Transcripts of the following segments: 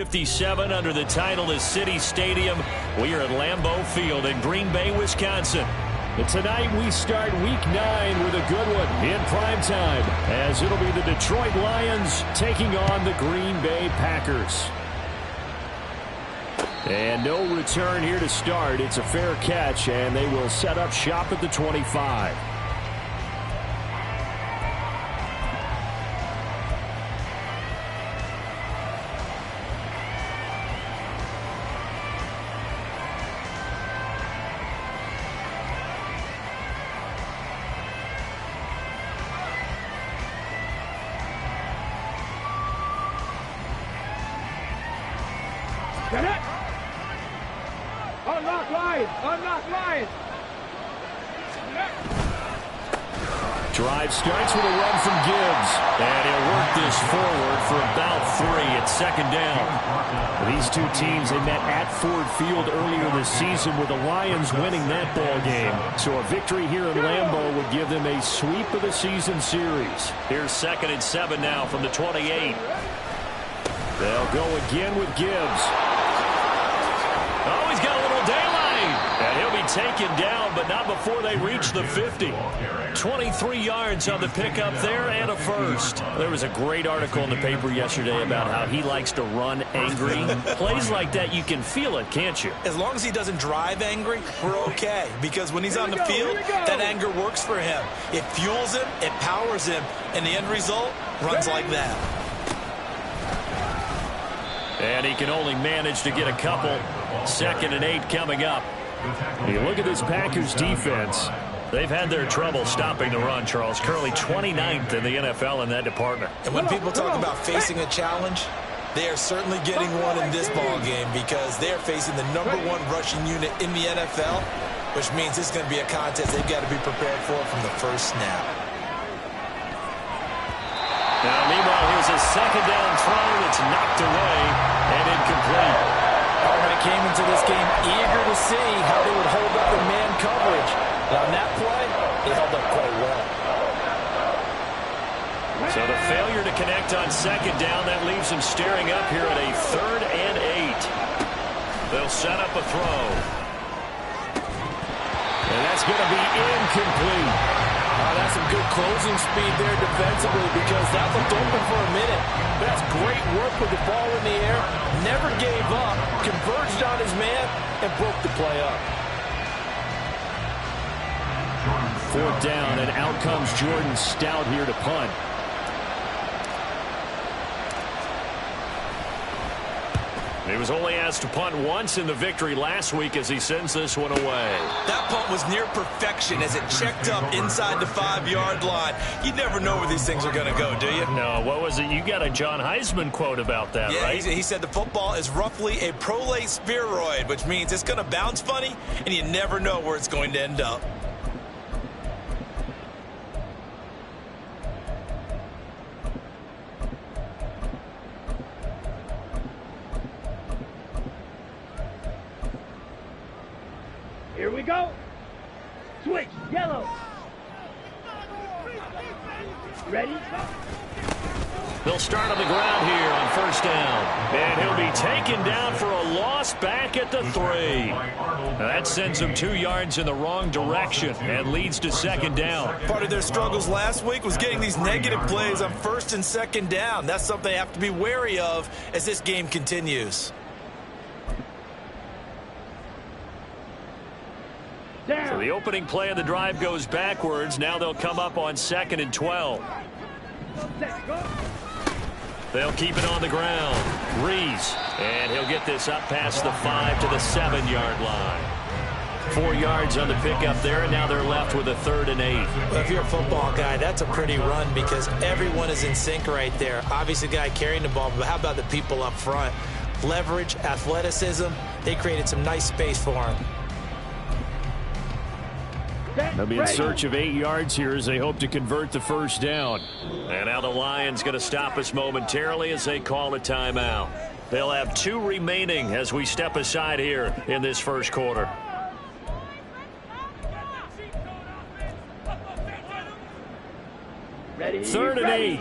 57 under the title is City Stadium. We are at Lambeau Field in Green Bay, Wisconsin. And tonight we start week 9 with a good one in prime time, as it'll be the Detroit Lions taking on the Green Bay Packers. And no return here to start. It's a fair catch, and they will set up shop at the 25. Drive starts with a run from Gibbs. And he'll work this forward for about 3 at second down. These two teams, they met at Ford Field earlier this season with the Lions winning that ball game. So a victory here in Lambeau would give them a sweep of the season series. Here's 2nd and 7 now from the 28. They'll go again with Gibbs. Oh, he's got a little daylight. And he'll be taken down, but not before they reach the 50. 23 yards on the pickup there and a first. There was a great article in the paper yesterday about how he likes to run angry. Plays like that, you can feel it, can't you? As long as he doesn't drive angry, we're okay. Because when he's on the field, that anger works for him. It fuels him, it powers him, and the end result runs like that. And he can only manage to get a couple. 2nd and 8 coming up. You look at this Packers defense. They've had their trouble stopping the run, Charles. Currently 29th in the NFL in that department. And when people talk about facing a challenge, they are certainly getting one in this ball game because they are facing the #1 rushing unit in the NFL, which means it's going to be a contest they've got to be prepared for from the first snap. Now, meanwhile, here's a 2nd down throw that's knocked away and incomplete. Harmon came into this game eager to see how they would hold up in man coverage. And on that play, they held up quite well. So the failure to connect on 2nd down, that leaves them staring up here at a 3rd and 8. They'll set up a throw. And that's going to be incomplete. That's some good closing speed there defensively because that looked open for a minute. That's great work with the ball in the air. Never gave up, converged on his man, and broke the play up. 4th down, and out comes Jordan Stout here to punt. He was only asked to punt once in the victory last week as he sends this one away. That punt was near perfection as it checked up inside the 5-yard line. You never know where these things are going to go, do you? No, what was it? You got a John Heisman quote about that, yeah, right? He said the football is roughly a prolate spheroid, which means it's going to bounce funny, and you never know where it's going to end up. Here we go. Switch, yellow. Ready? They'll start on the ground here on 1st down. And he'll be taken down for a loss back at the 3. Now that sends him 2 yards in the wrong direction and leads to 2nd down. Part of their struggles last week was getting these negative plays on 1st and 2nd down. That's something they have to be wary of as this game continues. So the opening play of the drive goes backwards. Now they'll come up on 2nd and 12. They'll keep it on the ground. Reese. And he'll get this up past the 5 to the 7-yard line. 4 yards on the pickup there, and now they're left with a 3rd and 8. Well, if you're a football guy, that's a pretty run because everyone is in sync right there. Obviously, the guy carrying the ball, but how about the people up front? Leverage, athleticism, they created some nice space for him. They'll be in search of 8 yards here as they hope to convert the 1st down. And now the Lions going to stop us momentarily as they call a timeout. They'll have 2 remaining as we step aside here in this 1st quarter. Ready? 3rd and 8.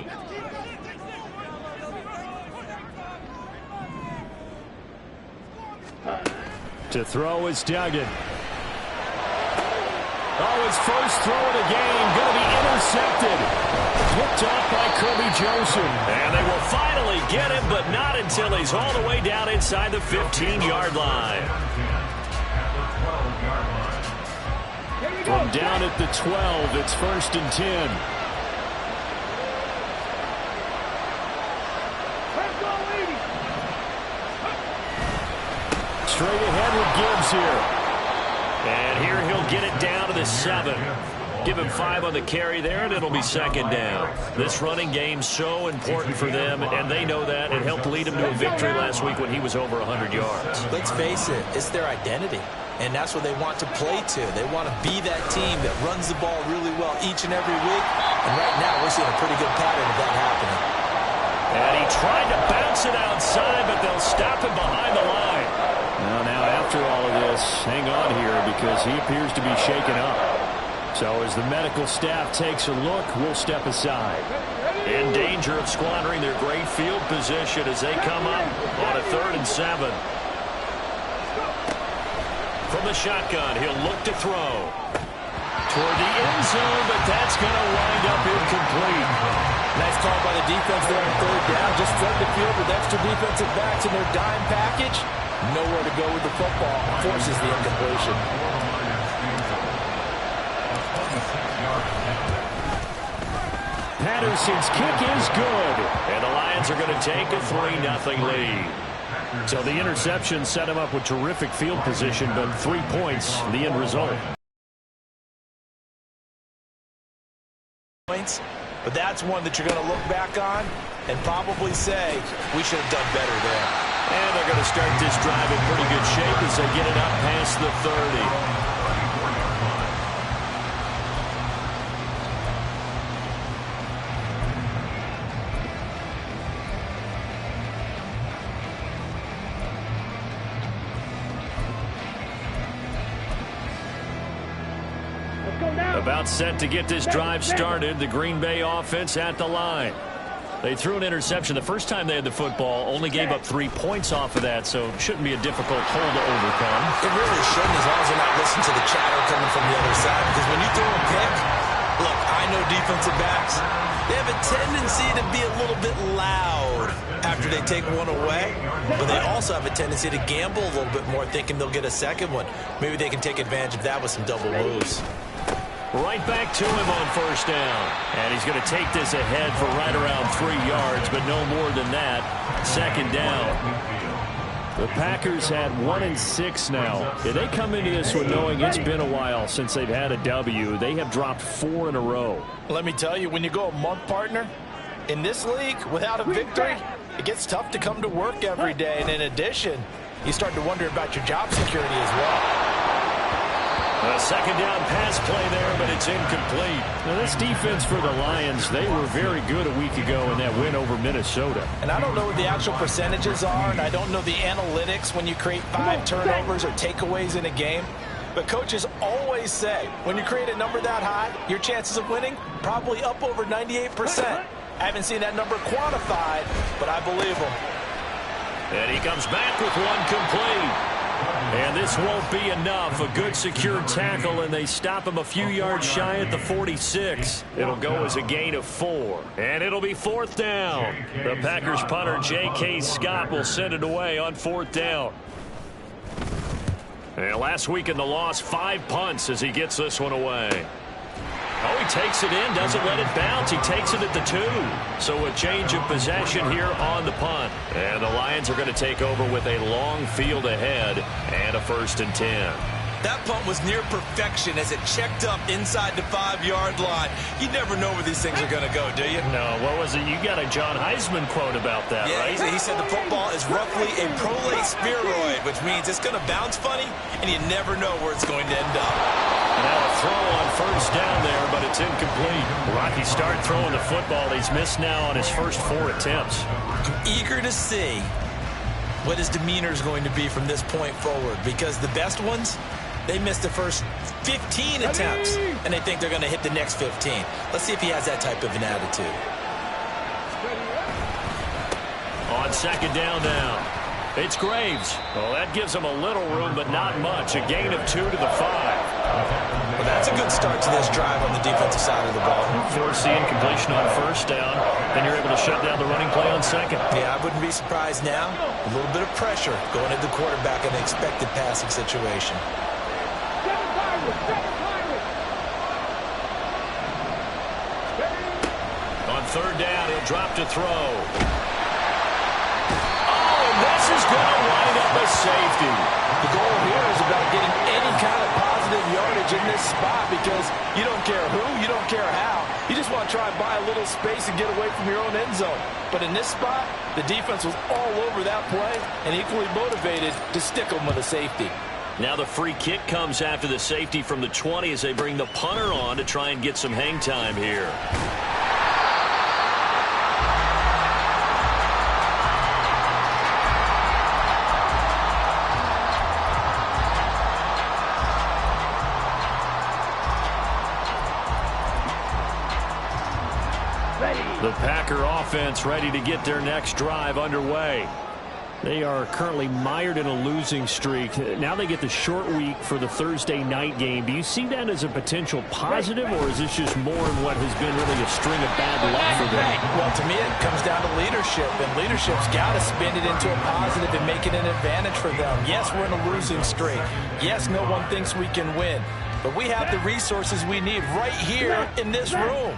To throw is Duggan. Oh, his first throw of the game going to be intercepted. Picked off by Kirby Joseph. And they will finally get him, but not until he's all the way down inside the 15-yard line. From down at the 12, it's 1st and 10. Straight ahead with Gibbs here. And here he'll get it down to the 7. Give him 5 on the carry there, and it'll be 2nd down. This running game's so important for them, and they know that. It helped lead him to a victory last week when he was over 100 yards. Let's face it, it's their identity, and that's what they want to play to. They want to be that team that runs the ball really well each and every week, and right now we're seeing a pretty good pattern of that happening. And he tried to bounce it outside, but they'll stop him behind the line. Now after all of this, hang on here because he appears to be shaken up. So as the medical staff takes a look, we'll step aside. In danger of squandering their great field position as they come up on a 3rd and 7. From the shotgun, he'll look to throw. Toward the end zone, but that's going to wind up incomplete. Nice call by the defense there on 3rd down. Just flood the field with extra defensive backs in their dime package. Nowhere to go with the football. Forces the incompletion. Patterson's kick is good. And the Lions are going to take a 3-0 lead. So the interception set him up with terrific field position, but 3 points, the end result. But that's one that you're going to look back on and probably say, we should have done better there. And they're going to start this drive in pretty good shape as they get it up past the 30. About set to get this drive started. The Green Bay offense at the line. They threw an interception the first time they had the football, only gave up 3 points off of that, so it shouldn't be a difficult hole to overcome. It really shouldn't, as long as they're not listening to the chatter coming from the other side, because when you throw a pick, look, I know defensive backs, they have a tendency to be a little bit loud after they take one away, but they also have a tendency to gamble a little bit more, thinking they'll get a second one. Maybe they can take advantage of that with some double moves. Right back to him on 1st down. And he's going to take this ahead for right around 3 yards, but no more than that. 2nd down. The Packers had 1-6 now. Yeah, they come into this one knowing it's been a while since they've had a W. They have dropped 4 in a row. Let me tell you, when you go a month, partner, in this league, without a victory, it gets tough to come to work every day. And in addition, you start to wonder about your job security as well. A 2nd down pass play there, but it's incomplete. Now, this defense for the Lions, they were very good a week ago in that win over Minnesota. And I don't know what the actual percentages are, and I don't know the analytics when you create 5 turnovers or takeaways in a game. But coaches always say, when you create a number that high, your chances of winning probably up over 98%. I haven't seen that number quantified, but I believe them. And he comes back with one complete. And this won't be enough. A good secure tackle, and they stop him a few yards shy at the 46. It'll go as a gain of 4. And it'll be 4th down. The Packers punter J.K. Scott will send it away on 4th down. And last week in the loss, 5 punts as he gets this one away. Oh, he takes it in, doesn't let it bounce. He takes it at the 2. So a change of possession here on the punt. And the Lions are going to take over with a long field ahead and a 1st and 10. That punt was near perfection as it checked up inside the 5-yard line. You never know where these things are going to go, do you? No, what was it? You got a John Heisman quote about that, right? Yeah, he said the football is roughly a prolate spheroid, which means it's going to bounce funny, and you never know where it's going to end up. Now a throw on 1st down there, but it's incomplete. Rocky start throwing the football. He's missed now on his first 4 attempts. I'm eager to see what his demeanor is going to be from this point forward, because the best ones, they missed the first 15 attempts, and they think they're going to hit the next 15. Let's see if he has that type of an attitude. On 2nd down now. It's Graves. Well, that gives them a little room, but not much. A gain of 2 to the 5. Well, that's a good start to this drive on the defensive side of the ball. Foreseeing completion on first down, then you're able to shut down the running play on second. Yeah, I wouldn't be surprised now. A little bit of pressure going at the quarterback in an expected passing situation. On third down, he'll drop to throw. This is going to wind up a safety. The goal here is about getting any kind of positive yardage in this spot because you don't care who, you don't care how. You just want to try and buy a little space and get away from your own end zone. But in this spot, the defense was all over that play and equally motivated to stick them with a safety. Now the free kick comes after the safety from the 20 as they bring the punter on to try and get some hang time here. The Packer offense ready to get their next drive underway. They are currently mired in a losing streak. Now they get the short week for the Thursday night game. Do you see that as a potential positive, or is this just more in what has been really a string of bad luck for them? Well, to me, it comes down to leadership, and leadership's got to spin it into a positive and make it an advantage for them. Yes, we're in a losing streak. Yes, no one thinks we can win, but we have the resources we need right here in this room.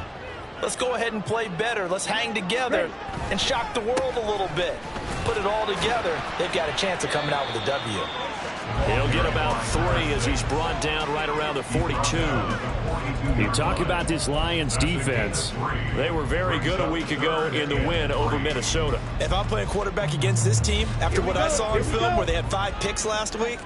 Let's go ahead and play better. Let's hang together and shock the world a little bit. Put it all together. They've got a chance of coming out with a W. He'll get about 3 as he's brought down right around the 42. You talk about this Lions defense. They were very good a week ago in the win over Minnesota. If I'm playing quarterback against this team, after what I saw on film where they had 5 picks last week,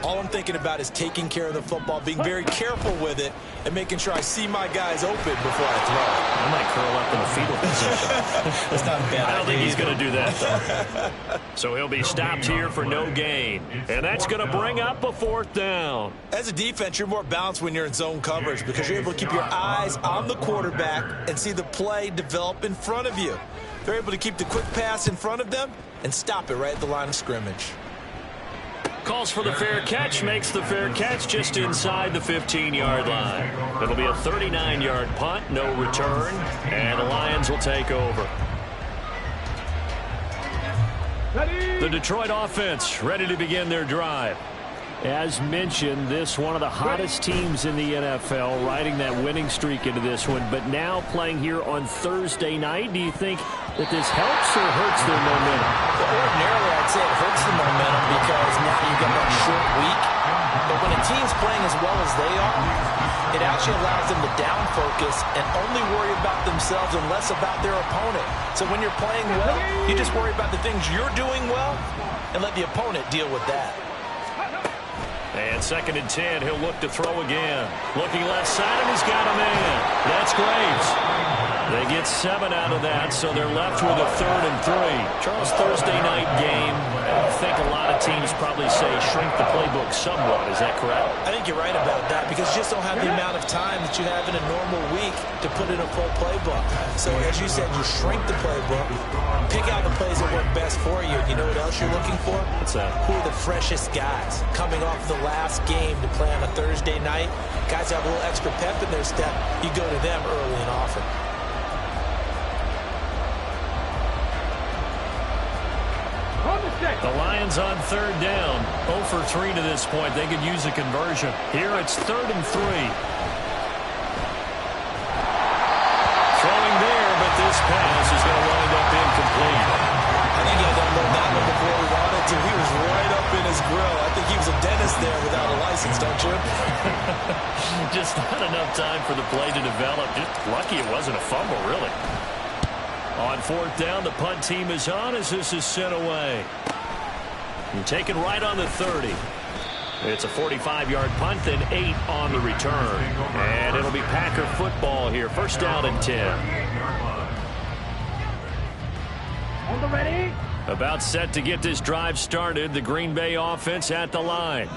all I'm thinking about is taking care of the football, being very careful with it, and making sure I see my guys open before I throw. I might curl up in the fetal position. That's not bad. I don't think he's going to do that, though. So he'll be stopped here for no gain. And that's going to bring up a 4th down. As a defense, you're more balanced when you're in zone coverage because you're able to keep your eyes on the quarterback and see the play develop in front of you. They're able to keep the quick pass in front of them and stop it right at the line of scrimmage. Calls for the fair catch, makes the fair catch just inside the 15-yard line. It'll be a 39-yard punt, no return, and the Lions will take over. The Detroit offense ready to begin their drive. As mentioned, this one of the hottest teams in the NFL, riding that winning streak into this one, but now playing here on Thursday night. Do you think that this helps or hurts their momentum? Well, ordinarily, I'd say it hurts the momentum because now you've got that short week. But when a team's playing as well as they are, it actually allows them to down focus and only worry about themselves and less about their opponent. So when you're playing well, you just worry about the things you're doing well and let the opponent deal with that. And 2nd and 10, he'll look to throw again. Looking left side, and he's got a man. That's Graves. They get 7 out of that, so they're left with a 3rd and 3. Charles, Thursday night game, I think a lot of teams probably say shrink the playbook somewhat. Is that correct? I think you're right about that because you just don't have the amount of time that you have in a normal week to put in a full playbook. So as you said, you shrink the playbook, pick out the plays that work best for you. You know what else you're looking for? What's that? Who are the freshest guys coming off the last game to play on a Thursday night? Guys have a little extra pep in their step. You go to them early and often. The Lions on 3rd down. 0 for 3 to this point. They could use a conversion. Here it's 3rd and 3. Throwing there, but this pass is going to wind up incomplete. I think he had that little that one before we wanted to. He was right up in his grill. I think he was a dentist there without a license, don't you? Just not enough time for the play to develop. Just lucky it wasn't a fumble, really. On 4th down, the punt team is on as this is sent away. And taken right on the 30. It's a 45-yard punt, then 8 on the return. And it'll be Packer football here. 1st down and 10. On the ready. About set to get this drive started. The Green Bay offense at the line.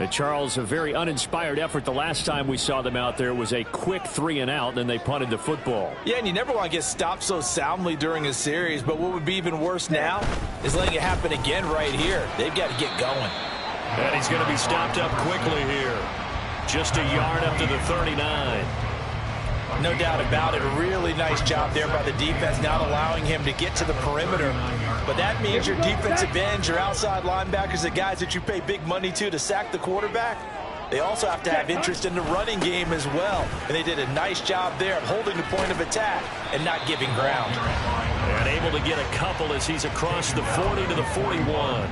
Charles, a very uninspired effort the last time we saw them out there was a quick 3-and-out, then they punted the football. Yeah, and you never want to get stopped so soundly during a series, but what would be even worse now is letting it happen again right here. They've got to get going. And he's going to be stopped up quickly here. Just a yard up to the 39. No doubt about it. A really nice job there by the defense, not allowing him to get to the perimeter. But that means your defensive ends, your outside linebackers, the guys that you pay big money to sack the quarterback, they also have to have interest in the running game as well. And they did a nice job there of holding the point of attack and not giving ground. And able to get a couple as he's across the 40 to the 41.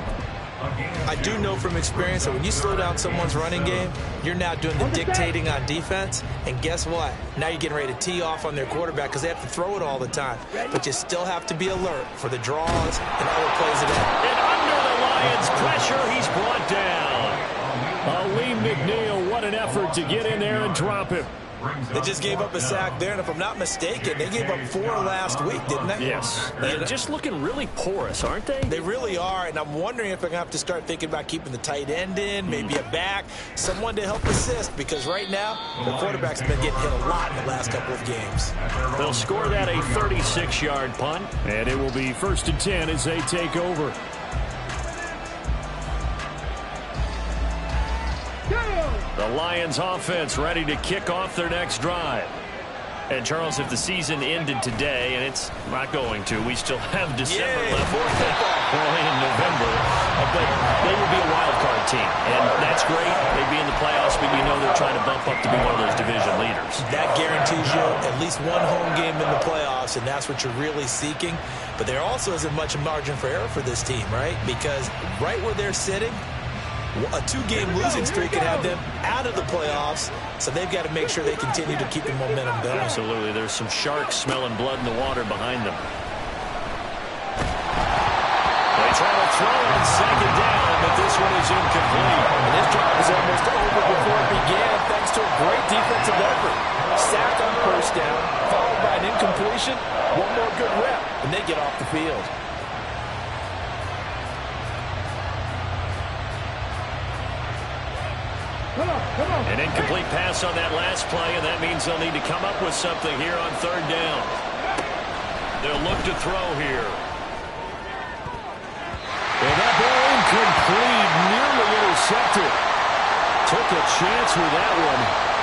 I do know from experience that when you slow down someone's running game, you're now doing the dictating on defense. And guess what? Now you're getting ready to tee off on their quarterback because they have to throw it all the time. But you still have to be alert for the draws and other plays of that. And under the Lions' pressure, he's brought down. Lee McNeil, what an effort to get in there and drop him. They just gave up a sack there, and if I'm not mistaken, they gave up 4 last week, didn't they? Yes. They're just looking really porous, aren't they? They really are, and I'm wondering if they're going to have to start thinking about keeping the tight end in, maybe a back, someone to help assist, because right now, the quarterback's been getting hit a lot in the last couple of games. They'll score that a 36-yard punt. And it will be 1st and 10 as they take over. The Lions offense ready to kick off their next drive. And Charles, if the season ended today, and it's not going to, we still have December left. Early in November, but they would be a wild card team, and that's great. They'd be in the playoffs, but you know they're trying to bump up to be one of those division leaders. That guarantees you at least one home game in the playoffs, and that's what you're really seeking. But there also isn't much margin for error for this team, right? Because right where they're sitting, a 2-game losing streak could have them out of the playoffs, so they've got to make sure they continue to keep the momentum going. Absolutely. There's some sharks smelling blood in the water behind them. They try to throw on 2nd down, but this one is incomplete. And this drive was almost over before it began, thanks to a great defensive effort. Sack on 1st down, followed by an incompletion. One more good rep, and they get off the field. An incomplete pass on that last play, and that means they'll need to come up with something here on 3rd down. They'll look to throw here. And that ball incomplete, nearly intercepted. Took a chance with that one.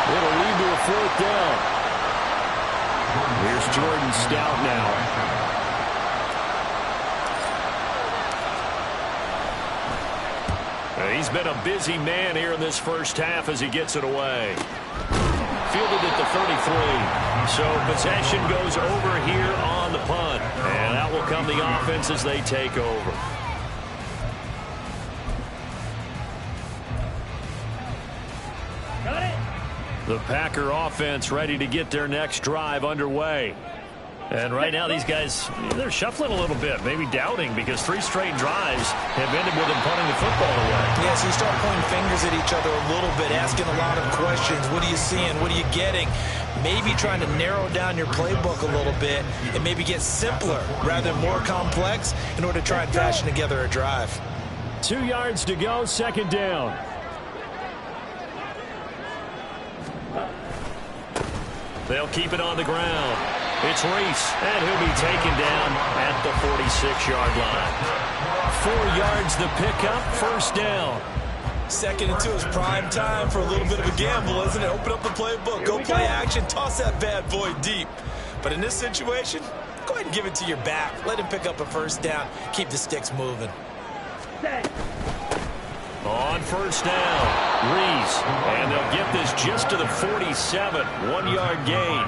It'll lead to a 4th down. Here's Jordan Stout now. He's been a busy man here in this first half as he gets it away. Fielded at the 33. So possession goes over here on the punt. And out will come the offense as they take over. Got it. The Packer offense ready to get their next drive underway. And right now these guys, they're shuffling a little bit, maybe doubting, because 3 straight drives have ended with them punting the football away. Yeah, so you start pointing fingers at each other a little bit, asking a lot of questions. What are you seeing? What are you getting? Maybe trying to narrow down your playbook a little bit and maybe get simpler rather than more complex in order to try and fashion together a drive. 2 yards to go, 2nd down. They'll keep it on the ground. It's Reese, and he'll be taken down at the 46-yard line. 4 yards the pickup, 1st down. 2nd and 2 is prime time for a little bit of a gamble, isn't it? Open up the playbook, go play action, toss that bad boy deep. But in this situation, go ahead and give it to your back. Let him pick up a 1st down, keep the sticks moving. On 1st down, Reese, and they'll get this just to the 47, 1-yard gain.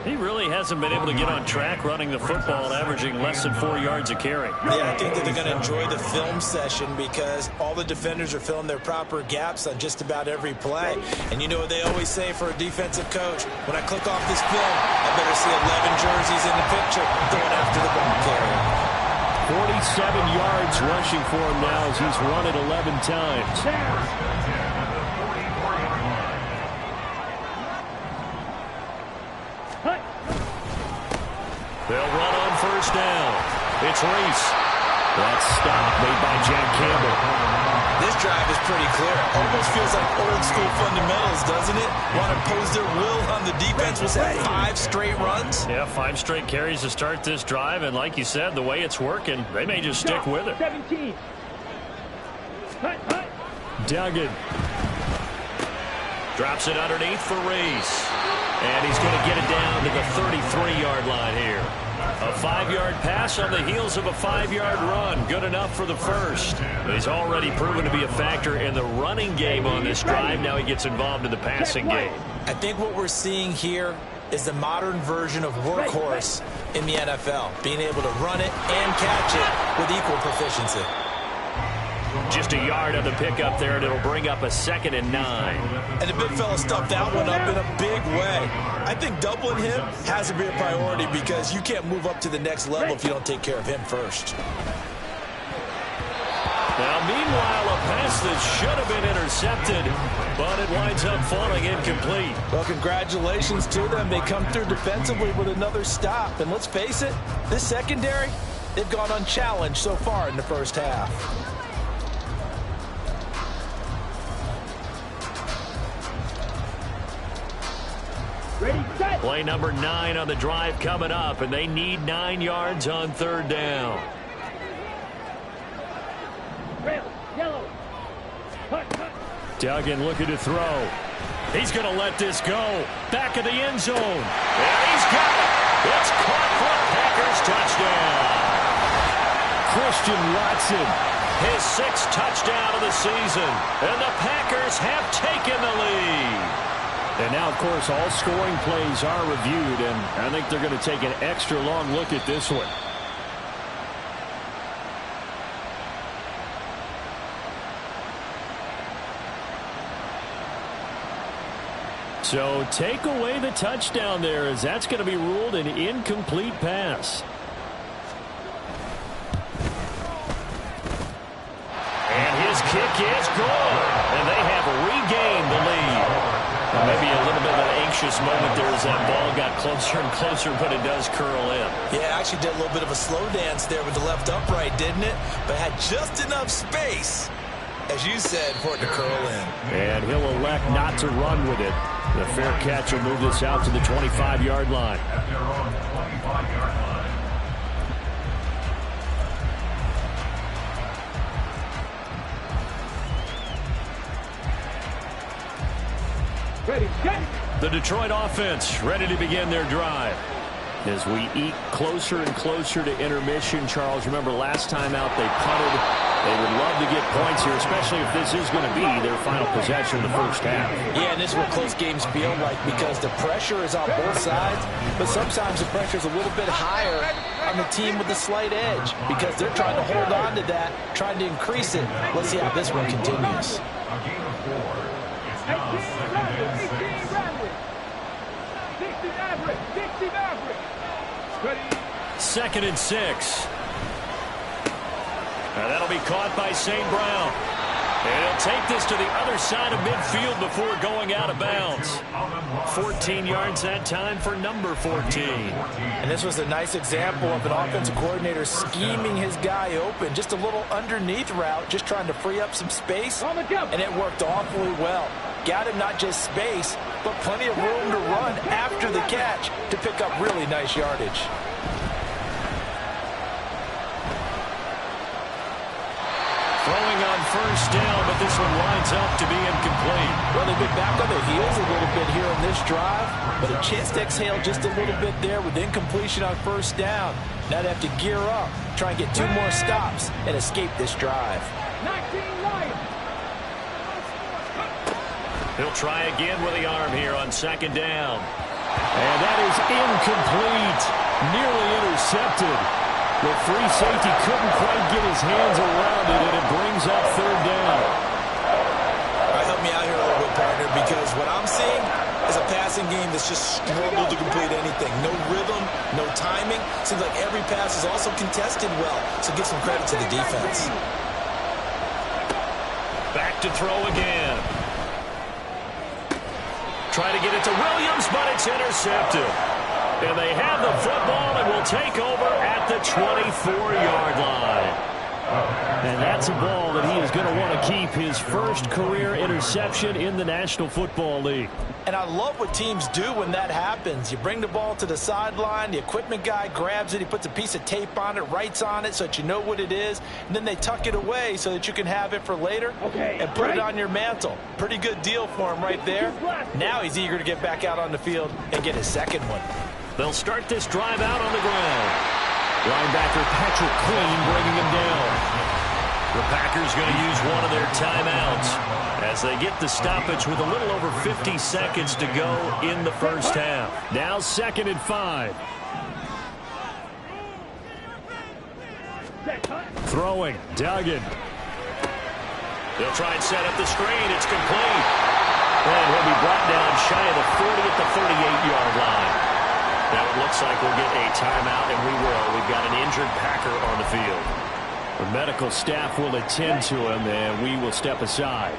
He really hasn't been able to get on track running the football and averaging less than 4 yards a carry. Yeah, I think that they're going to enjoy the film session because all the defenders are filling their proper gaps on just about every play. And you know what they always say for a defensive coach? When I click off this film, I better see 11 jerseys in the picture going after the ball carrier. 47 yards rushing for him now as he's run it 11 times. They'll run on 1st down. It's Reese. That stop made by Jack Campbell. This drive is pretty clear. Almost feels like old school fundamentals, doesn't it? Want to impose their will on the defense. Was that 5 straight runs? Yeah, 5 straight carries to start this drive, and like you said, the way it's working, they may just stick with it. 17. Duggan drops it underneath for Reese. And he's going to get it down to the 33-yard line here. A 5-yard pass on the heels of a 5-yard run. Good enough for the first. He's already proven to be a factor in the running game on this drive. Now he gets involved in the passing game. I think what we're seeing here is the modern version of workhorse in the NFL. Being able to run it and catch it with equal proficiency. Just a yard on the pickup there, and it'll bring up a 2nd and 9. And the big fella stuffed that one up in a big way. I think doubling him has to be a priority because you can't move up to the next level if you don't take care of him first. Now, meanwhile, a pass that should have been intercepted, but it winds up falling incomplete. Well, congratulations to them. They come through defensively with another stop. And let's face it, this secondary, they've gone unchallenged so far in the first half. Ready, set. Play number 9 on the drive coming up, and they need 9 yards on 3rd down. Red, yellow. Cut. Duggan looking to throw. He's going to let this go. Back of the end zone. And he's got it. It's caught for a Packers touchdown. Christian Watson, his 6th touchdown of the season. And the Packers have taken the lead. And now, of course, all scoring plays are reviewed, and I think they're going to take an extra long look at this one. So take away the touchdown there, as that's going to be ruled an incomplete pass. And his kick is good, and they have regained the lead. Maybe a little bit of an anxious moment there as that ball got closer and closer, but it does curl in. Yeah, actually did a little bit of a slow dance there with the left upright, didn't it? But had just enough space, as you said, for it to curl in. And he'll elect not to run with it. The fair catch will move this out to the 25-yard line. Ready, set. The Detroit offense ready to begin their drive. As we eat closer and closer to intermission, Charles, remember last time out they punted. They would love to get points here, especially if this is going to be their final possession in the first half. Yeah, and this is what close games feel like because the pressure is on both sides, but sometimes the pressure is a little bit higher on the team with the slight edge because they're trying to hold on to that, trying to increase it. Let's see how this one continues. 18 Ramblin'. 60 Maverick. 60 Maverick. Ready. 2nd and 6. And that'll be caught by St. Brown. And he'll take this to the other side of midfield before going out of bounds. 14 yards that time for number 14. And this was a nice example of an offensive coordinator scheming his guy open. Just a little underneath route, just trying to free up some space. And it worked awfully well. Got him not just space, but plenty of room to run after the catch to pick up really nice yardage. Throwing on first down, but this one winds up to be incomplete. Well, they've been back on their heels a little bit here on this drive, but a chance to exhale just a little bit there with incompletion on first down. Now they have to gear up, try and get 2 more stops, and escape this drive. 19 Lions. He'll try again with the arm here on 2nd down. And that is incomplete. Nearly intercepted. The free safety couldn't quite get his hands around it, and it brings up 3rd down. All right, help me out here a little bit, partner, because what I'm seeing is a passing game that's just struggled to complete anything. No rhythm, no timing. Seems like every pass is also contested well, so give some credit to the defense. Back to throw again. Try to get it to Williams, but it's intercepted. And they have the football and will take over at the 24-yard line. And that's a ball that he is going to want to keep, his first career interception in the National Football League. And I love what teams do when that happens. You bring the ball to the sideline, the equipment guy grabs it, he puts a piece of tape on it, writes on it so that you know what it is, and then they tuck it away so that you can have it for later and put it on your mantle. Pretty good deal for him right there. Now he's eager to get back out on the field and get his second one. They'll start this drive out on the ground. Linebacker Patrick Queen bringing him down. The Packers going to use one of their timeouts as they get the stoppage with a little over 50 seconds to go in the first half. Now 2nd and 5. Throwing, Duggan. They'll try and set up the screen. It's complete. And he'll be brought down shy of the 40 at the 38-yard line. Now it looks like we'll get a timeout, and we will. We've got an injured Packer on the field. The medical staff will attend to him, and we will step aside.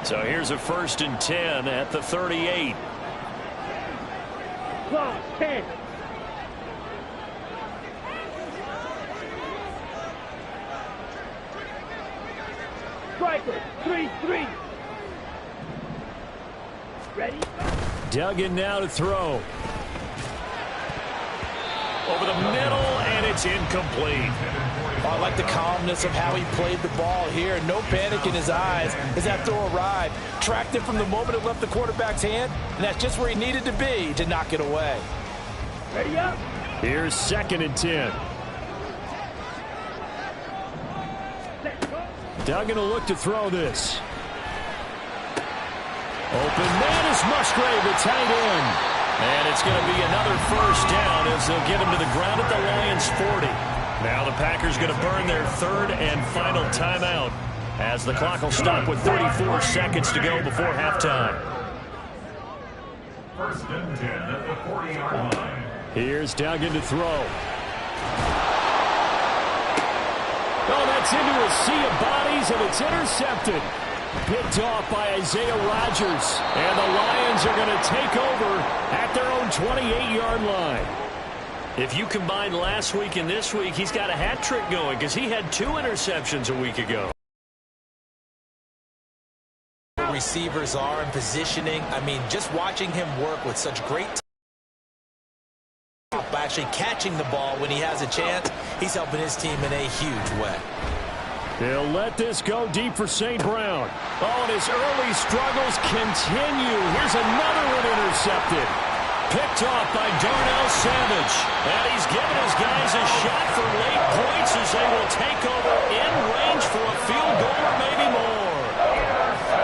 So here's a 1st and 10 at the 38. Clock, 10. Striker, 3-3. Ready? Duggan now to throw. Over the middle, and it's incomplete. Oh, I like the calmness of how he played the ball here. No panic in his eyes as that throw arrived. Tracked it from the moment it left the quarterback's hand, and that's just where he needed to be to knock it away. Ready up. Here's 2nd and 10. Duggan will look to throw this. Open man is Musgrave, the tight end. And it's going to be another first down as they'll get him to the ground at the Lions' 40. Now the Packers going to burn their 3rd and final timeout as the clock will stop with 34 seconds to go before halftime. 1st and 10 at the 40-yard line. Here's Duggan to throw. Oh, that's into a sea of bodies, and it's intercepted. Picked off by Isaiah Rodgers. And the Lions are going to take over at their own 28-yard line. If you combine last week and this week, he's got a hat trick going because he had 2 interceptions a week ago. Receivers are in positioning. I mean, just watching him work with such great actually catching the ball when he has a chance, he's helping his team in a huge way. They'll let this go deep for St. Brown. Oh, and his early struggles continue. Here's another one intercepted. Picked off by Darnell Savage. And he's giving his guys a shot for late points as they will take over in range for a field goal or maybe more.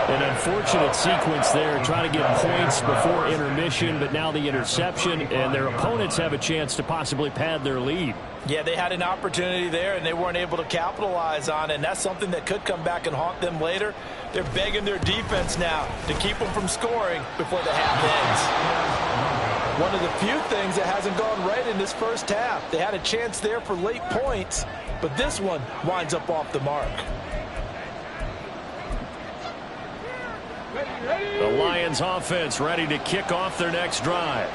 An unfortunate sequence there, trying to get points before intermission, but now the interception, and their opponents have a chance to possibly pad their lead. Yeah, they had an opportunity there, and they weren't able to capitalize on it, and that's something that could come back and haunt them later. They're begging their defense now to keep them from scoring before the half ends. One of the few things that hasn't gone right in this first half. They had a chance there for late points, but this one winds up off the mark. The Lions offense ready to kick off their next drive.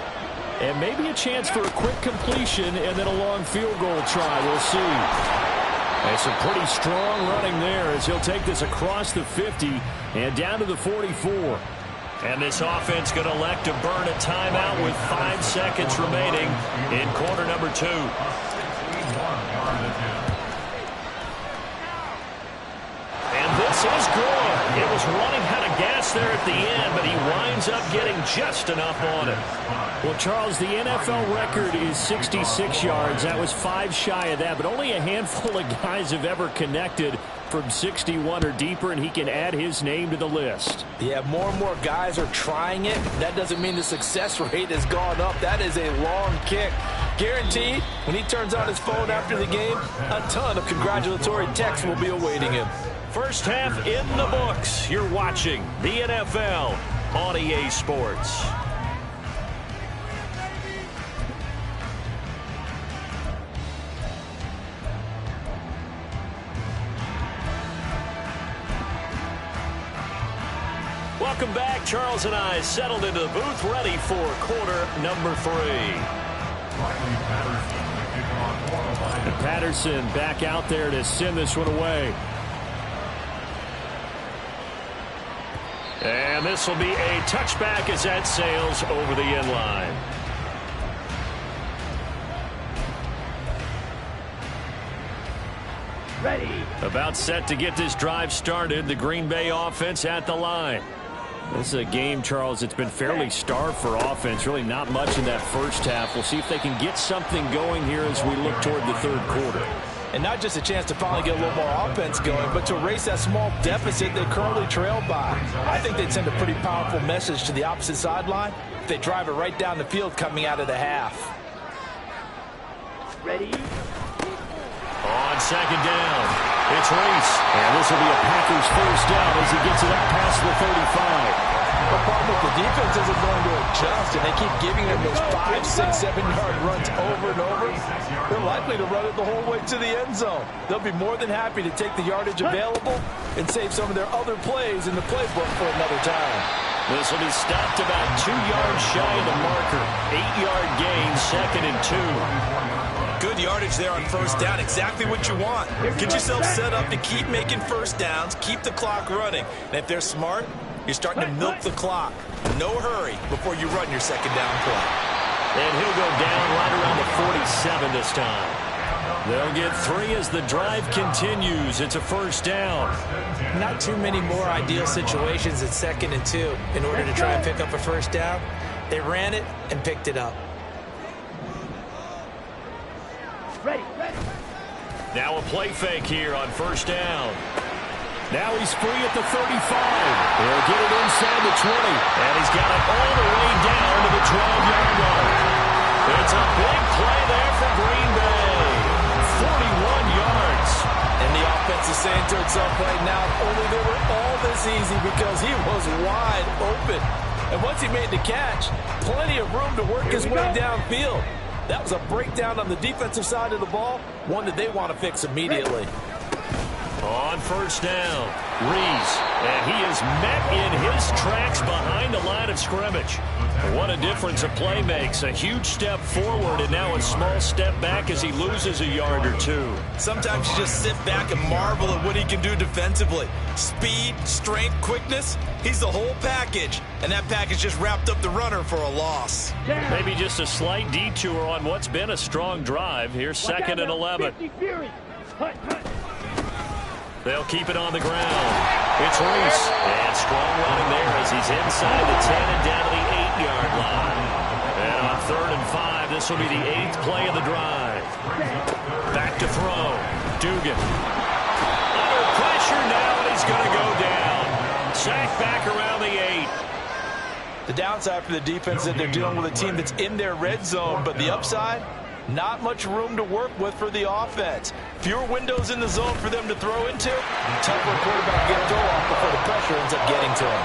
And maybe a chance for a quick completion and then a long field goal try. We'll see. And some pretty strong running there as he'll take this across the 50 and down to the 44. And this offense going to elect to burn a timeout with 5 seconds remaining in quarter number 2. And this is good. It was running out of gas there at the end, but he winds up getting just enough on it. Well, Charles, the NFL record is 66 yards. That was 5 shy of that, but only a handful of guys have ever connected from 61 or deeper, and he can add his name to the list. Yeah, more and more guys are trying it. That doesn't mean the success rate has gone up. That is a long kick. Guaranteed, when he turns on his phone after the game, a ton of congratulatory texts will be awaiting him. First half in the books. You're watching the NFL on EA Sports. Welcome back. Charles and I settled into the booth, ready for quarter number 3. And Patterson back out there to send this one away. And this will be a touchback as that sails over the end line. Ready. About set to get this drive started. The Green Bay offense at the line. This is a game, Charles, it's been fairly starved for offense. Really not much in that first half. We'll see if they can get something going here as we look toward the third quarter. And not just a chance to finally get a little more offense going, but to erase that small deficit they currently trailed by. I think they'd send a pretty powerful message to the opposite sideline if they drive it right down the field coming out of the half. Ready. On second down, it's Reese. And this will be a Packers first down as he gets it up past the 35. The problem with the defense isn't going to adjust, and they keep giving them those 5, 6, 7-yard runs over and over. They're likely to run it the whole way to the end zone. They'll be more than happy to take the yardage available and save some of their other plays in the playbook for another time. This will be stopped about 2 yards shy of the marker. 8-yard gain, 2nd and 2. Good yardage there on first down. Exactly what you want. Get yourself set up to keep making first downs, keep the clock running. And if they're smart, you're starting to milk the clock. No hurry before you run your second down play. And he'll go down right around the 47 this time. They'll get 3 as the drive continues. It's a first down. Not too many more ideal situations at 2nd and 2 in order to try and pick up a first down. They ran it and picked it up. Ready. Now a play fake here on first down. Now he's free at the 35. He'll get it inside the 20. And he's got it all the way down to the 12-yard line. It's a big play there for Green Bay. 41 yards. And the offense is saying to itself right now, only they were all this easy because he was wide open. And once he made the catch, plenty of room to work his way downfield. That was a breakdown on the defensive side of the ball, one that they want to fix immediately. On first down, Reese, and he is met in his tracks behind the line of scrimmage. What a difference a play makes. A huge step forward and now a small step back as he loses a yard or two. Sometimes you just sit back and marvel at what he can do defensively. Speed, strength, quickness, he's the whole package. And that package just wrapped up the runner for a loss. Maybe just a slight detour on what's been a strong drive. Here's 2nd and 11. They'll keep it on the ground. It's Reese. And strong running there as he's inside the 10 and down to the 8-yard line. And on 3rd and 5, this will be the 8th play of the drive. Back to throw. Dugan. Under pressure now, and he's going to go down. Sacked back around the 8. The downside for the defense is that they're dealing with a team that's in their red zone, but the upside, not much room to work with for the offense. Fewer windows in the zone for them to throw into. Tough for a quarterback to get a throw off before the pressure ends up getting to him.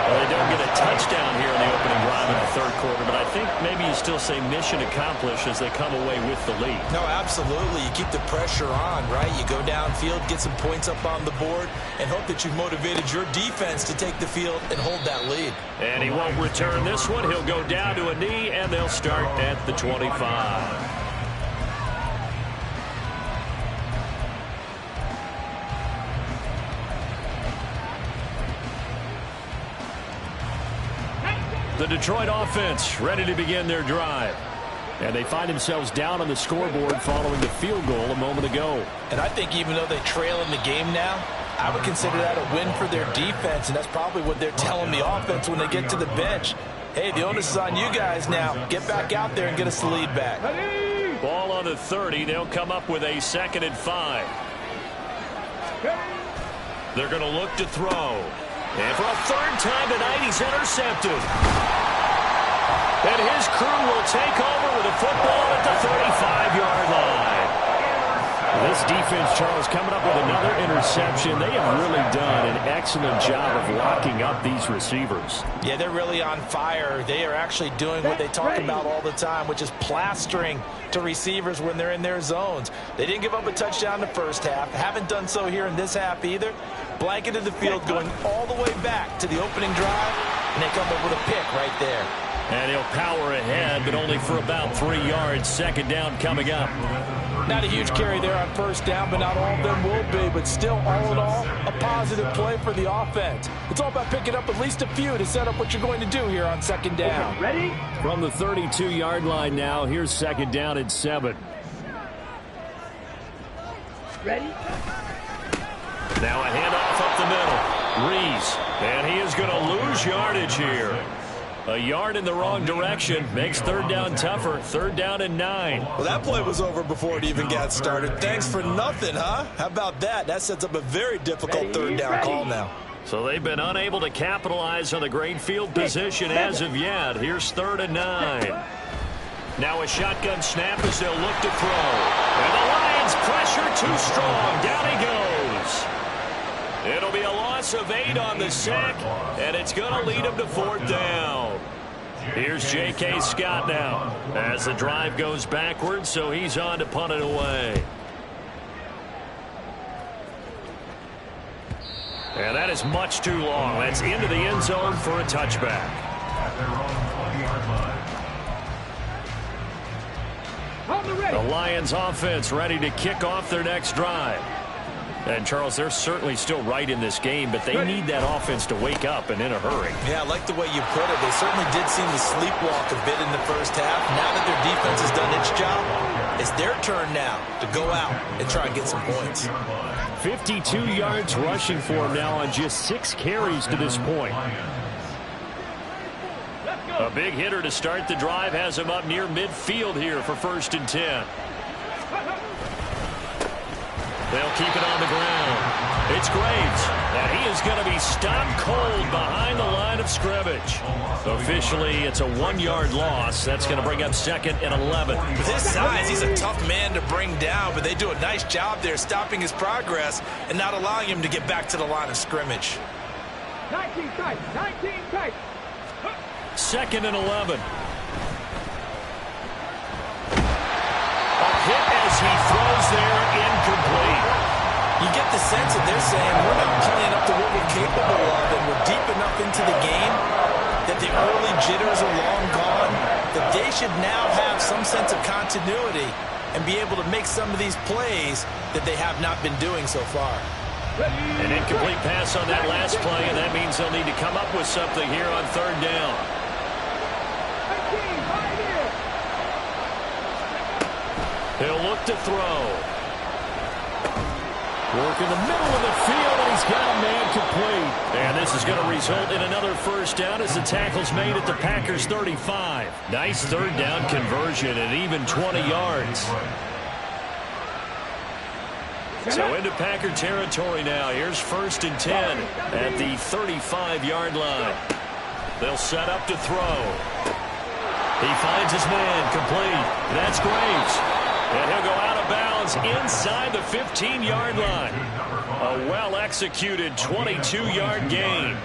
Well, they don't get a touchdown here in the opening drive in the third quarter, but I think maybe you still say mission accomplished as they come away with the lead. No, absolutely. You keep the pressure on, right? You go downfield, get some points up on the board, and hope that you've motivated your defense to take the field and hold that lead. And he won't return this one. He'll go down to a knee, and they'll start at the 25. The Detroit offense ready to begin their drive. And they find themselves down on the scoreboard following the field goal a moment ago. And I think even though they trail in the game now, I would consider that a win for their defense, and that's probably what they're telling the offense when they get to the bench. Hey, the onus is on you guys now. Get back out there and get us the lead back. Ball on the 30. They'll come up with a 2nd and 5. They're going to look to throw. And for a 3rd time tonight, he's intercepted. And his crew will take over with a football at the 35-yard line. This defense, Charles, coming up with another interception. They have really done an excellent job of locking up these receivers. Yeah, they're really on fire. They are actually doing what they talk about all the time, which is plastering to receivers when they're in their zones. They didn't give up a touchdown in the first half. Haven't done so here in this half either. Blanketed the field going all the way back to the opening drive, and they come up with a pick right there. And he'll power ahead, but only for about 3 yards. Second down coming up. Not a huge carry there on first down, but not all of them will be. But still, all in all, a positive play for the offense. It's all about picking up at least a few to set up what you're going to do here on second down. Okay, ready? From the 32-yard line now, here's second down at 7. Ready? Now a handoff up the middle. Reese. And he is going to lose yardage here. A yard in the wrong direction makes third down tougher. Third down and 9. Well, that play was over before it even got started. Thanks for nothing, huh? How about that? That sets up a very difficult third down call now. So they've been unable to capitalize on the great field position as of yet. Here's third and 9. Now a shotgun snap as they'll look to throw. And the Lions pressure too strong. Down he goes. It'll be a loss of 8 on the sack, and it's going to lead him to fourth down. Here's J.K. Scott now as the drive goes backwards, so he's on to punt it away. And that is much too long. That's into the end zone for a touchback. The Lions offense ready to kick off their next drive. And, Charles, they're certainly still right in this game, but they need that offense to wake up and in a hurry. Yeah, I like the way you put it. They certainly did seem to sleepwalk a bit in the first half. Now that their defense has done its job, it's their turn now to go out and try and get some points. 52 yards rushing for him now on just 6 carries to this point. A big hitter to start the drive has him up near midfield here for first and 10. They'll keep it on the ground. It's Graves, and he is going to be stopped cold behind the line of scrimmage. Officially, it's a 1-yard loss. That's going to bring up second and 11. With his size, he's a tough man to bring down, but they do a nice job there stopping his progress and not allowing him to get back to the line of scrimmage. 19 tight, 19 tight. Second and 11. Hit as he throws there, incomplete. You get the sense that they're saying we're not playing up to what we're capable of, and we're deep enough into the game that the early jitters are long gone, that they should now have some sense of continuity and be able to make some of these plays that they have not been doing so far. An incomplete pass on that last play, and that means they'll need to come up with something here on third down. He'll look to throw. Work in the middle of the field, and he's got a man complete. And this is going to result in another first down as the tackle's made at the Packers' 35. Nice third down conversion at even 20 yards. So into Packer territory now. Here's first and 10 at the 35-yard line. They'll set up to throw. He finds his man complete. That's Graves. And he'll go out of bounds inside the 15-yard line. A well-executed 22-yard gain.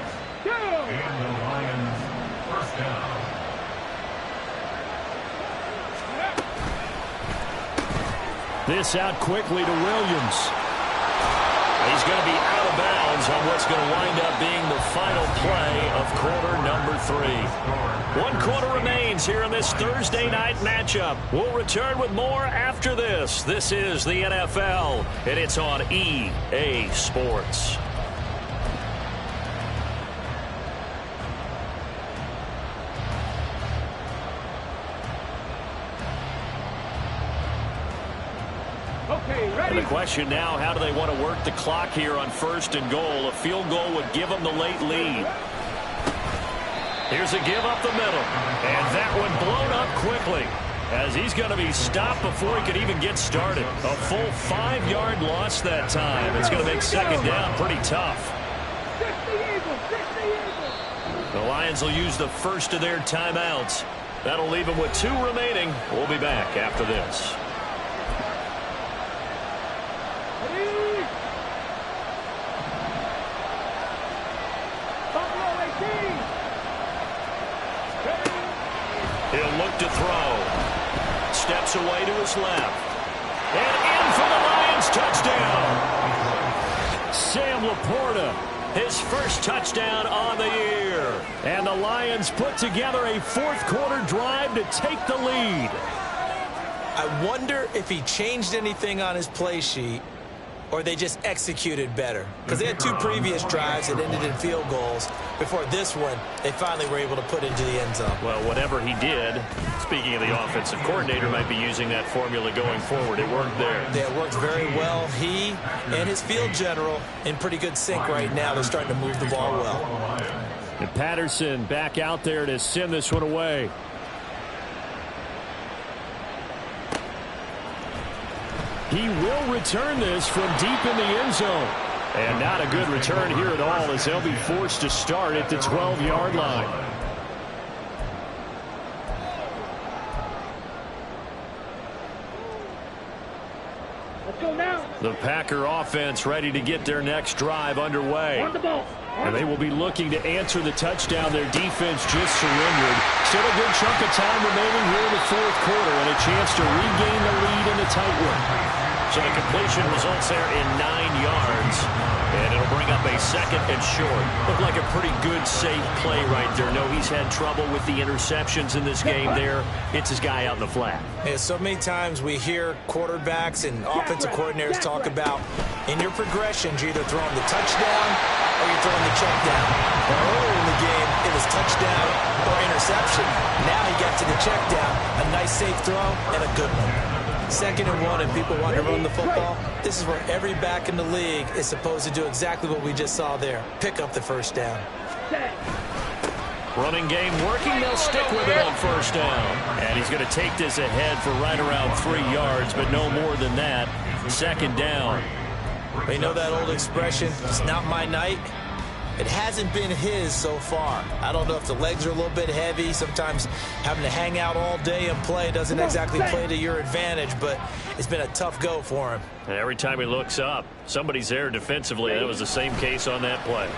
This out quickly to Williams. He's going to be out of bounds on what's going to wind up being the final play of quarter number 3. 1 quarter remains here in this Thursday night matchup. We'll return with more after this. This is the NFL, and it's on EA Sports. Okay, ready? And the question now, how do they want to work the clock here on first and goal? A field goal would give them the late lead. Here's a give up the middle. And that one blown up quickly as he's going to be stopped before he could even get started. A full 5-yard loss that time. It's going to make second down pretty tough. The Lions will use the first of their timeouts. That'll leave them with 2 remaining. We'll be back after this. He'll look to throw. Steps away to his left. And in for the Lions touchdown. Sam Laporta his first touchdown on the year. And the Lions put together a fourth-quarter drive to take the lead. I wonder if he changed anything on his play sheet or they just executed better. Because they had two previous drives that ended in field goals. Before this one, they finally were able to put into the end zone. Well, whatever he did, speaking of the offensive coordinator, might be using that formula going forward. It worked there. Yeah, it worked very well. He and his field general in pretty good sync right now. They're starting to move the ball well. And Patterson back out there to send this one away. He will return this from deep in the end zone. And not a good return here at all as they'll be forced to start at the 12-yard line. Let's go now. The Packer offense ready to get their next drive underway. On the ball. And they will be looking to answer the touchdown their defense just surrendered. Still a good chunk of time remaining here in the fourth quarter and a chance to regain the lead in the tight one. So the completion results there in 9 yards. And it'll bring up a second and short. Looked like a pretty good, safe play right there. No, he's had trouble with the interceptions in this game there. It's his guy out in the flat. Yeah, so many times we hear quarterbacks and offensive coordinators talk about in your progressions, you're either throwing the touchdown or you're throwing the check down. Well, earlier in the game, it was touchdown or interception. Now he got to the check down. A nice, safe throw and a good one. 2nd and 1 and people want to run the football. This is where every back in the league is supposed to do exactly what we just saw there. Pick up the first down. Running game working. They'll stick with it on first down. And he's going to take this ahead for right around 3 yards, but no more than that. 2nd down. They know that old expression, it's not my night. It hasn't been his so far. I don't know if the legs are a little bit heavy. Sometimes having to hang out all day and play doesn't exactly play to your advantage, but it's been a tough go for him. And every time he looks up, somebody's there defensively. That was the same case on that play. A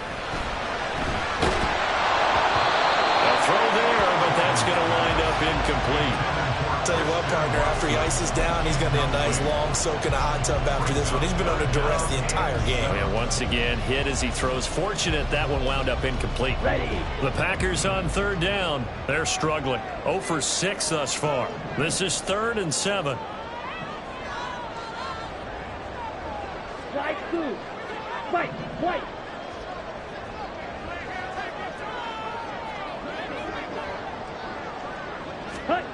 throw there, but that's going to wind up incomplete. Tell you what, partner, after he ices down, he's going to be a nice long soak in a hot tub after this one. He's been under duress the entire game. And once again, hit as he throws. Fortunate that one wound up incomplete. Ready. The Packers on 3rd down. They're struggling. 0 for 6 thus far. This is 3rd and 7. Strike 2. Fight. White. Cut.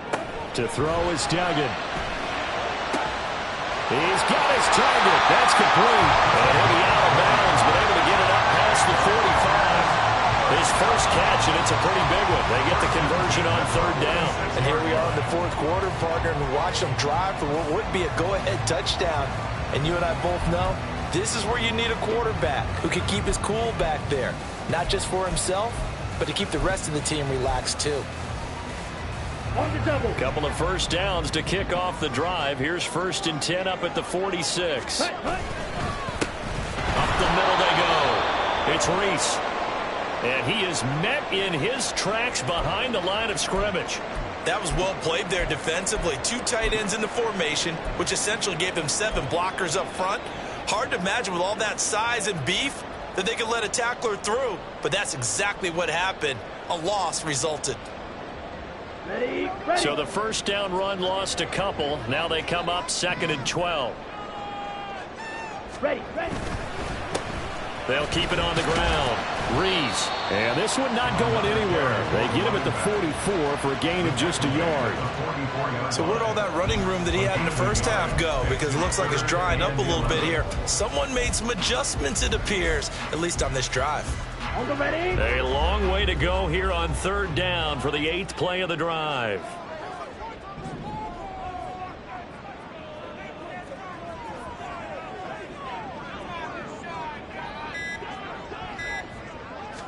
To throw is Duggan. He's got his target. That's complete. And he'll be out of bounds, but able to get it up past the 45. His first catch, and it's a pretty big one. They get the conversion on 3rd down. And here we are in the 4th quarter, partner, and watch them drive for what would be a go-ahead touchdown. And you and I both know this is where you need a quarterback who can keep his cool back there. Not just for himself, but to keep the rest of the team relaxed too. On the double. Couple of first downs to kick off the drive. Here's 1st and 10 up at the 46. Cut. Up the middle they go. It's Reese. And he is met in his tracks behind the line of scrimmage. That was well played there defensively. 2 tight ends in the formation, which essentially gave him 7 blockers up front. Hard to imagine with all that size and beef that they could let a tackler through. But that's exactly what happened. A loss resulted. Ready. Ready. So the first down run lost a couple. Now they come up 2nd and 12. Ready. Ready. They'll keep it on the ground. Reese. And this one not going anywhere. They get him at the 44 for a gain of just a yard. So where'd all that running room that he had in the first half go? Because it looks like it's drying up a little bit here. Someone made some adjustments, it appears, at least on this drive. On the ready. A long way to go here on 3rd down for the 8th play of the drive.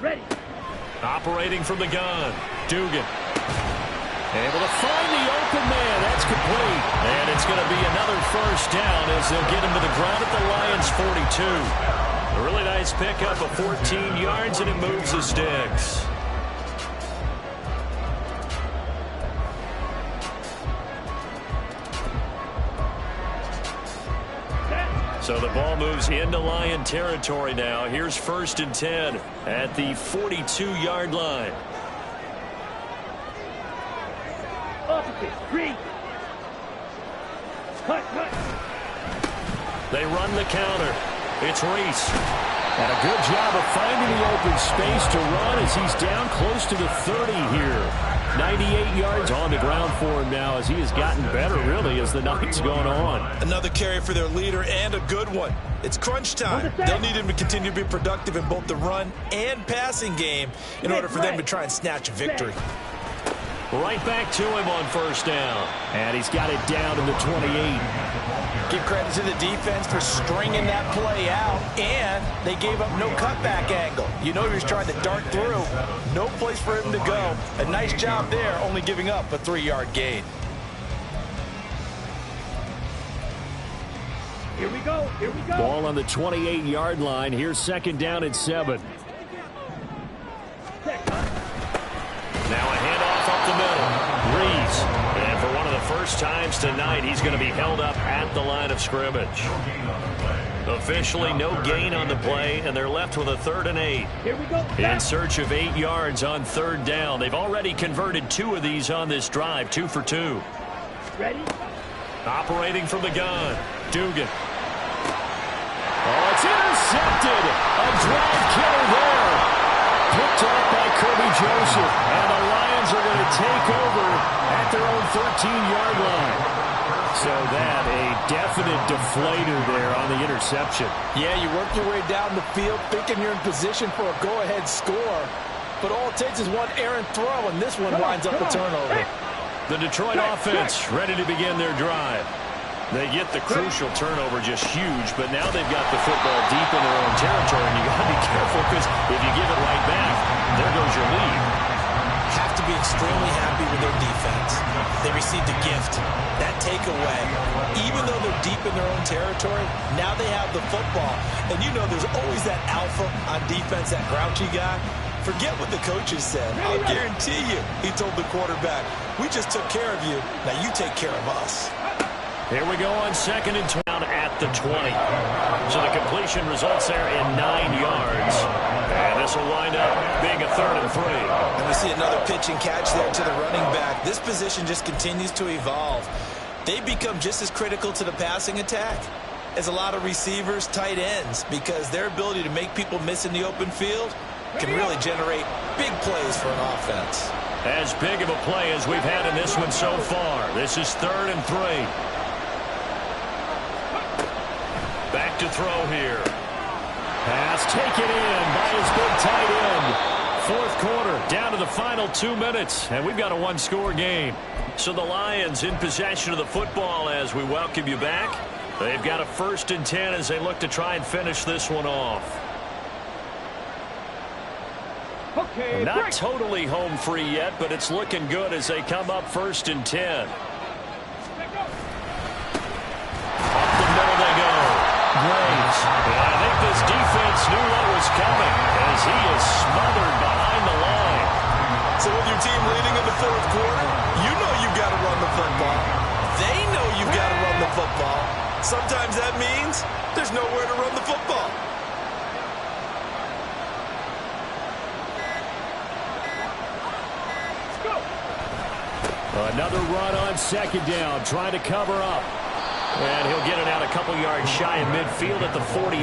Ready. Operating from the gun. Dugan. Able to find the open man. That's complete. And it's going to be another first down as they'll get him to the ground at the Lions' 42. A really nice pickup of 14 yards, and it moves the sticks. So the ball moves into Lion territory now. Here's 1st and 10 at the 42-yard line. Opposite, three. Cut. They run the counter. It's Reese. And a good job of finding the open space to run as he's down close to the 30 here. 98 yards on the ground for him now as he has gotten better, really, as the night's gone on. Another carry for their leader and a good one. It's crunch time. They'll need him to continue to be productive in both the run and passing game in order for them to try and snatch a victory. Right back to him on 1st down. And he's got it down to the 28. Give credit to the defense for stringing that play out, and they gave up no cutback angle. You know he was trying to dart through. No place for him to go. A nice job there, only giving up a 3-yard gain. Here we go. Ball on the 28-yard line. Here's 2nd down and 7. Now a handoff up the middle. Reese. And for one of the first times tonight, he's going to be held up at the line of scrimmage. Officially no gain on the play, and they're left with a 3rd and 8. Here we go. In search of 8 yards on 3rd down. They've already converted 2 of these on this drive, 2 for 2. Ready? Operating from the gun. Dugan. Oh, it's intercepted. A drive killer there. Picked up by Kirby Joseph. And the Lions are going to take over at their own 13-yard line. So that, a definite deflator there on the interception. Yeah, you work your way down the field thinking you're in position for a go-ahead score. But all it takes is one errant throw, and this one winds up a turnover. The Detroit offense ready to begin their drive. They get the crucial turnover, just huge, but now they've got the football deep in their own territory, and you got to be careful because if you give it right back, there goes your lead. Have to be extremely happy with their defense. They received a gift. That takeaway, even though they're deep in their own territory, now they have the football. And you know there's always that alpha on defense, that grouchy guy. Forget what the coaches said. I'll guarantee you, he told the quarterback, we just took care of you. Now you take care of us. Here we go on 2nd and 20 at the 20. So the completion results there in 9 yards. And this will wind up being a 3rd and 3. And we see another pitch and catch there to the running back. This position just continues to evolve. They become just as critical to the passing attack as a lot of receivers, tight ends, because their ability to make people miss in the open field can really generate big plays for an offense. As big of a play as we've had in this one so far. This is 3rd and 3. Back to throw here. Pass taken in by his big tight end. 4th quarter, down to the final 2 minutes, and we've got a 1-score game. So the Lions in possession of the football as we welcome you back. They've got a 1st and 10 as they look to try and finish this one off. Okay, Not totally home free yet, but it's looking good as they come up 1st and 10. Up the middle they go. Graves. And I think this defense knew what was coming as he is smothered behind the line. So with your team leading in the 4th quarter, you know you've got to run the football. They know you've got to run the football. Sometimes that means there's nowhere to run the football. Another run on 2nd down, trying to cover up. And he'll get it out a couple yards shy of midfield at the 48.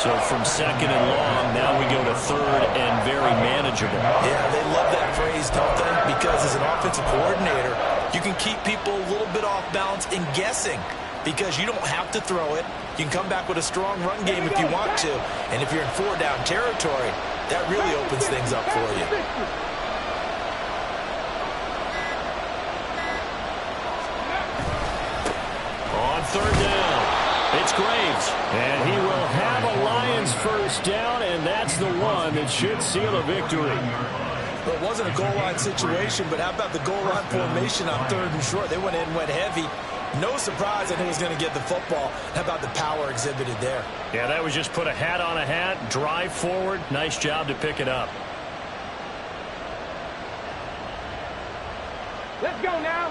So from 2nd and long, now we go to 3rd and very manageable. Yeah, they love that phrase, don't they? Because as an offensive coordinator, you can keep people a little bit off balance and guessing because you don't have to throw it. You can come back with a strong run game if you want to. And if you're in 4-down territory, that really opens things up for you. On 3rd down, it's Graves. And he will have a Lions 1st down, and that's the one that should seal a victory. Well, it wasn't a goal line situation, but how about the goal line formation on 3rd and short? They went in, went heavy. No surprise that he was going to get the football. How about the power exhibited there? Yeah, that was just put a hat on a hat, drive forward. Nice job to pick it up. Let's go now.